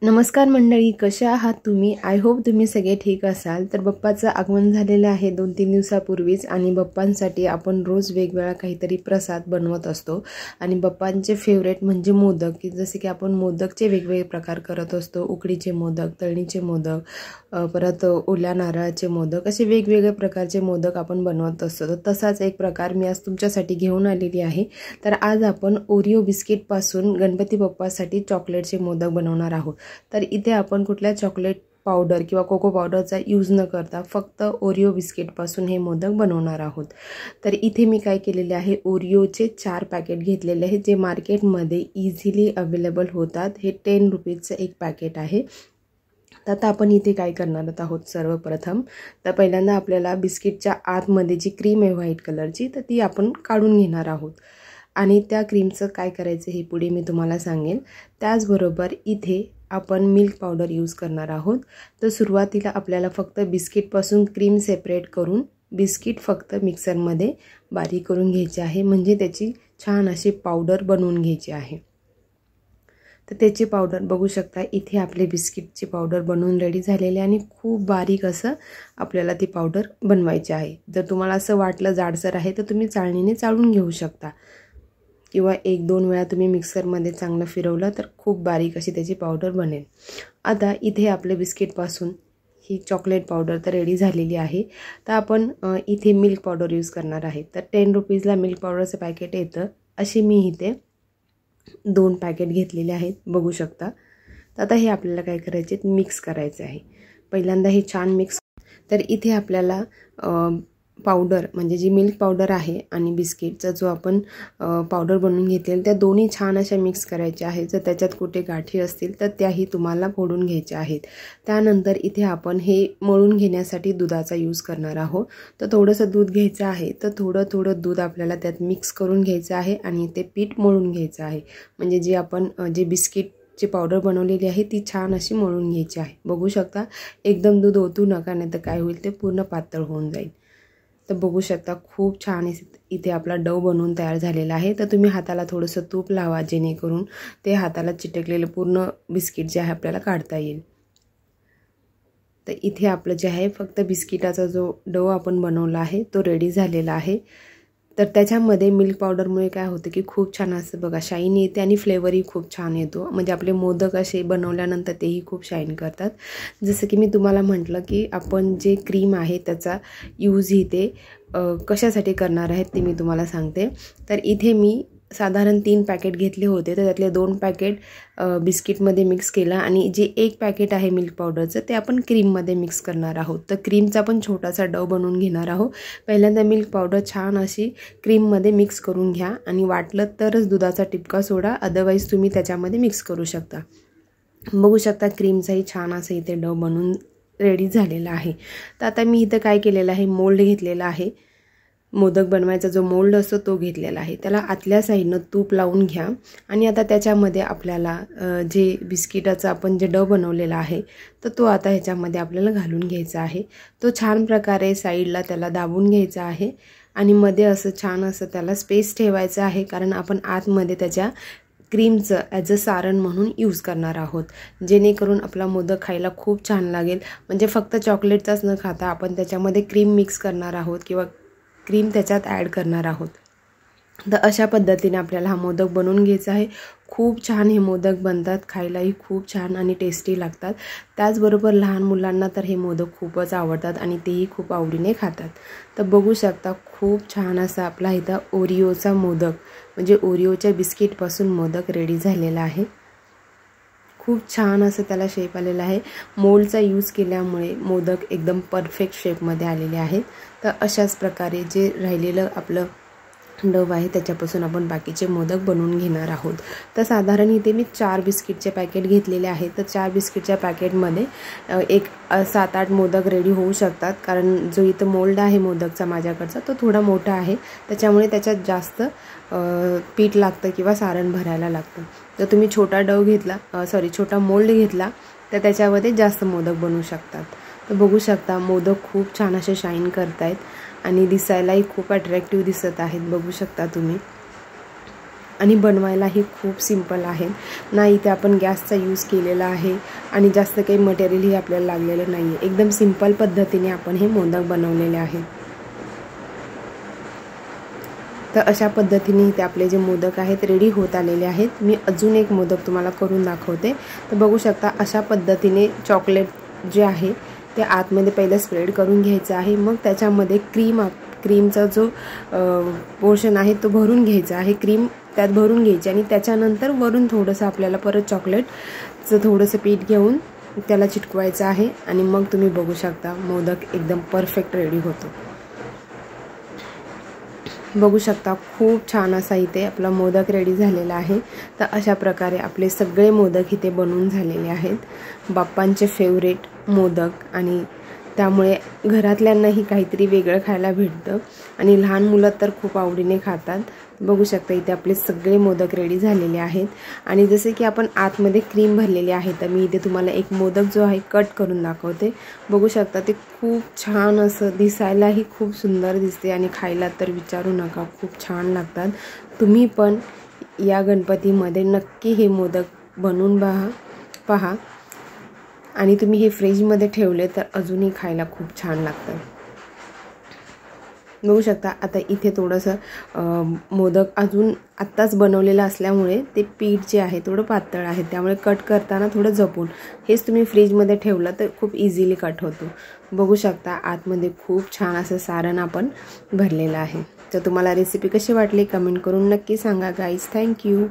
नमस्कार मंडळी, कशा आहात तुम्ही? आय होप तुम्ही सगळे ठीक असाल. तर बाप्पाचं आगमन झालेलं आहे 2-3 दिवसापूर्वीच आणि बाप्पांसाठी आपण रोज वेगवेगळा काहीतरी प्रसाद बनवत असतो. आणि बाप्पांचे फेवरेट म्हणजे मोदक, की जसे की आपण मोदकचे वेगवेगळे प्रकार करत असतो. उकडीचे मोदक, तळणीचे मोदक, परत ओल्या नारळाचे मोदक, असे वेगवेगळे प्रकारचे मोदक आपण बनवत असतो. तर तसाच एक प्रकार मी आज तुमच्यासाठी घेऊन आलेली आहे. तर आज आपण ओरिओ बिस्किटपासून गणपती बाप्पासाठी चॉकलेटचे मोदक बनवणार आहोत. तर इथे आपण कुठल्या चॉकलेट पावडर किंवा कोको पावडरचा यूज न करता फक्त ओरिओ बिस्किटपासून हे मोदक बनवणार आहोत. तर इथे मी काय केलेले आहे, ओरिओचे 4 पॅकेट घेतलेले आहेत, जे मार्केटमध्ये इझिली अवेलेबल होतात. हे 10 रुपीजचं एक पॅकेट आहे. तर आता आपण इथे काय करणार आहोत, सर्वप्रथम तर पहिल्यांदा आपल्याला बिस्किटच्या आतमध्ये जी क्रीम आहे व्हाईट कलरची, तर ती आपण काढून घेणार आहोत. आणि त्या क्रीमचं काय करायचं हे पुढे मी तुम्हाला सांगेन. त्याचबरोबर इथे आपण मिल्क पावडर यूज करणार आहोत. तर सुरुवातीला आपल्याला फक्त बिस्किटपासून क्रीम सेपरेट करून बिस्किट फक्त मिक्सरमध्ये बारीक करून घ्यायचे आहे, म्हणजे त्याची छान अशी पावडर बनवून घ्यायची आहे. तर त्याची पावडर बघू शकता, इथे आपले बिस्किटची पावडर बनवून रेडी झालेली आणि खूप बारीक असं आपल्याला ती पावडर बनवायची आहे. जर तुम्हाला असं वाटलं जाडसर आहे तर तुम्ही चाळणीने चाळून घेऊ शकता, किंवा 1-2 वेळा तुम्ही मिक्सरमध्ये चांगलं फिरवलं तर खूप बारीक अशी त्याची पावडर बनेल. आता इथे आपले बिस्किटपासून ही चॉकलेट पावडर तर रेडी झालेली आहे. तर आपण इथे मिल्क पावडर यूज करणार आहे. तर 10 रुपीजला मिल्क पावडरचं पॅकेट येतं. अशी मी इथे 2 पॅकेट घेतलेले आहेत, बघू शकता. तर आता हे आपल्याला काय करायचे, मिक्स करायचे आहे. पहिल्यांदा हे छान मिक्स. तर इथे आपल्याला पावडर म्हणजे जी मिल्क पावडर आहे आणि बिस्किटचा जो आपण पावडर बनवून घेतलेलं, त्या दोन्ही छान अशा मिक्स करायच्या आहेत. जर त्याच्यात कुठे गाठी असतील तर त्याही तुम्हाला फोडून घ्यायच्या आहेत. त्यानंतर इथे आपण हे मळून घेण्यासाठी दुधाचा यूज करणार आहोत. तर थोडंसं दूध घ्यायचं आहे. तर थोडं दूध आपल्याला त्यात मिक्स करून घ्यायचं आहे आणि ते पीठ मळून घ्यायचं आहे. म्हणजे जे आपण जे बिस्किट पावडर बनवलेली आहे ती छान अशी मळून घ्यायची आहे. बघू शकता, एकदम दूध ओतू नका, नाही तर काय होईल, ते पूर्ण पातळ होऊन जाईल. तर बघू शकता, खूप छान इथे आपला डो बनवून तयार झालेला आहे. तर तुम्ही हाताला थोडंसं तूप लावा, जेणेकरून ते हाताला चिटकलेलं पूर्ण बिस्किट जे आहे आपल्याला काढता येईल. तर इथे आपलं जे आहे फक्त बिस्किटाचा जो डो आपण बनवला आहे तो रेडी झालेला आहे. तर त्याच्यामध्ये मिल्क पावडरमुळे काय होतं की खूप छान असं बघा शाईन येते आणि फ्लेवरही खूप छान येतो. म्हणजे आपले मोदक असे बनवल्यानंतर तेही खूप शाईन करतात. जसं की मी तुम्हाला म्हटलं की आपण जे क्रीम आहे त्याचा यूज इथे कशासाठी करणार आहेत ते मी तुम्हाला सांगते. तर इथे मी साधारण 3 पॅकेट घेतले होते. तर त्यातले 2 पॅकेट बिस्किटमध्ये मिक्स केलं आणि जे 1 पॅकेट आहे मिल्क पावडरचं ते आपण क्रीममध्ये मिक्स करणार आहोत. तर क्रीमचा पण छोटासा डो बनवून घेणार आहोत. पहिल्यांदा मिल्क पावडर छान अशी क्रीममध्ये मिक्स करून घ्या आणि वाटलं तरच दुधाचा टिपका सोडा, अदरवाईज तुम्ही त्याच्यामध्ये मिक्स करू शकता. बघू शकता, क्रीमचाही छान असं इथे डो बनवून रेडी झालेला आहे. तर आता मी इथं काय केलेलं आहे, मोल्ड घेतलेला आहे. मोदक बनवायचा जो मोल्ड असतो तो घेतलेला आहे. त्याला आतल्या साईडनं तूप लावून घ्या आणि आता त्याच्यामध्ये आपल्याला जे बिस्किटाचा आपण जे डो बनवलेला आहे तर तो आता ह्याच्यामध्ये आपल्याला घालून घ्यायचा आहे. तो छान प्रकारे साईडला त्याला दाबून घ्यायचा आहे आणि मध्ये असं छान असं त्याला स्पेस ठेवायचं आहे, कारण आपण आतमध्ये त्याच्या क्रीमचं ॲज अ सारण म्हणून यूज करणार आहोत, जेणेकरून आपला मोदक खायला खूप छान लागेल. म्हणजे फक्त चॉकलेटचाच न खाता आपण त्याच्यामध्ये क्रीम मिक्स करणार आहोत किंवा क्रीम त्याच्यात ॲड करणार आहोत. तर अशा पद्धतीने आपल्याला हा मोदक बनवून घ्यायचा आहे. खूप छान हे मोदक बनतात, खायलाही खूप छान आणि टेस्टी लागतात. त्याचबरोबर लहान मुलांना तर हे मोदक खूपच आवडतात आणि तेही खूप आवडीने खातात. तर बघू शकता, खूप छान असा आपला इथं ओरिओचा मोदक म्हणजे ओरिओच्या बिस्किटपासून मोदक रेडी झालेला आहे. खूप छान असं त्याला शेप आलेला आहे. मोल्डचा यूज केल्यामुळे मोदक एकदम परफेक्ट शेपमध्ये आलेले आहेत. तर अशाच प्रकारे जे राहिलेलं आपलं डो आहे त्याच्यापासून आपण बाकीचे मोदक बनवून घेणार आहोत. तर साधारण इथे मी 4 बिस्किटचे पॅकेट घेतलेले आहेत. तर 4 बिस्किटच्या पॅकेटमध्ये एक 7-8 मोदक रेडी होऊ शकतात, कारण जो इथं मोल्ड आहे मोदकचा माझ्याकडचा तो थोडा मोठा आहे, त्याच्यामुळे त्याच्यात जास्त पीठ लागतं किंवा सारण भरायला लागतं. जर तुम्ही छोटा डो घेतला छोटा मोल्ड घेतला तर त्याच्यामध्ये जास्त मोदक बनवू शकतात. तर बघू शकता, मोदक खूप छान असे शाईन करतायत आणि दिसायलाही खूप अट्रॅक्टिव्ह दिसत आहेत. बघू शकता तुम्ही, आणि बनवायलाही खूप सिंपल आहे ना. इथे आपण गॅसचा यूज केलेला आहे आणि जास्त काही मटेरियलही आपल्याला लागलेलं नाही आहे. एकदम सिंपल पद्धतीने आपण हे मोदक बनवलेले आहेत. तर अशा पद्धतीने इथे आपले जे मोदक आहेत रेडी होत आलेले आहेत. मी अजून एक मोदक तुम्हाला करून दाखवते. तर बघू शकता अशा पद्धतीने चॉकलेट जे आहे ते आतमध्ये पहिलं स्प्रेड करून घ्यायचं आहे. मग त्याच्यामध्ये क्रीमचा जो पोर्शन आहे तो भरून घ्यायचा आहे. क्रीम त्यात भरून घ्यायची आणि त्याच्यानंतर वरून थोडंसं आपल्याला परत चॉकलेटचं थोडंसं पीठ घेऊन त्याला चिटकवायचं आहे आणि मग तुम्ही बघू शकता मोदक एकदम परफेक्ट रेडी होतो. बघू शकता खूप छान असा इथे आपला मोदक रेडी झालेला आहे. तर अशा प्रकारे आपले सगळे मोदक इथे बनवून झालेले आहेत. बाप्पांचे फेवरेट मोदक आणि त्यामुळे घरातल्यांनाही काहीतरी वेगळं खायला भेटतं आणि लहान मुलं तर खूप आवडीने खातात. बघू शकता इथे आपले सगळे मोदक रेडी झालेले आहेत आणि जसे की आपण आतमध्ये क्रीम भरलेली आहे. तर मी इथे तुम्हाला एक मोदक जो आहे कट करून दाखवते. बघू शकता ते खूप छान असं दिसायलाही खूप सुंदर दिसते आणि खायला तर विचारू नका, खूप छान लागतात. तुम्ही पण या गणपतीमध्ये नक्की हे मोदक बनवून पहा आणि तुम्ही हे फ्रीजमध्ये ठेवले तर अजूनही खायला खूप छान लागतं. बघू शकता आता इथे थोडंसं मोदक अजून आत्ताच बनवलेलं असल्यामुळे ते पीठ जे आहे थोडं पातळ आहे, त्यामुळे कट करताना थोडं जपून. हेच तुम्ही फ्रीजमध्ये ठेवलं तर खूप इझिली कट होतो. बघू शकता आतमध्ये खूप छान असं सारण आपण भरलेलं आहे. तर तुम्हाला रेसिपी कशी वाटली कमेंट करून नक्की सांगा गाईज. थँक्यू.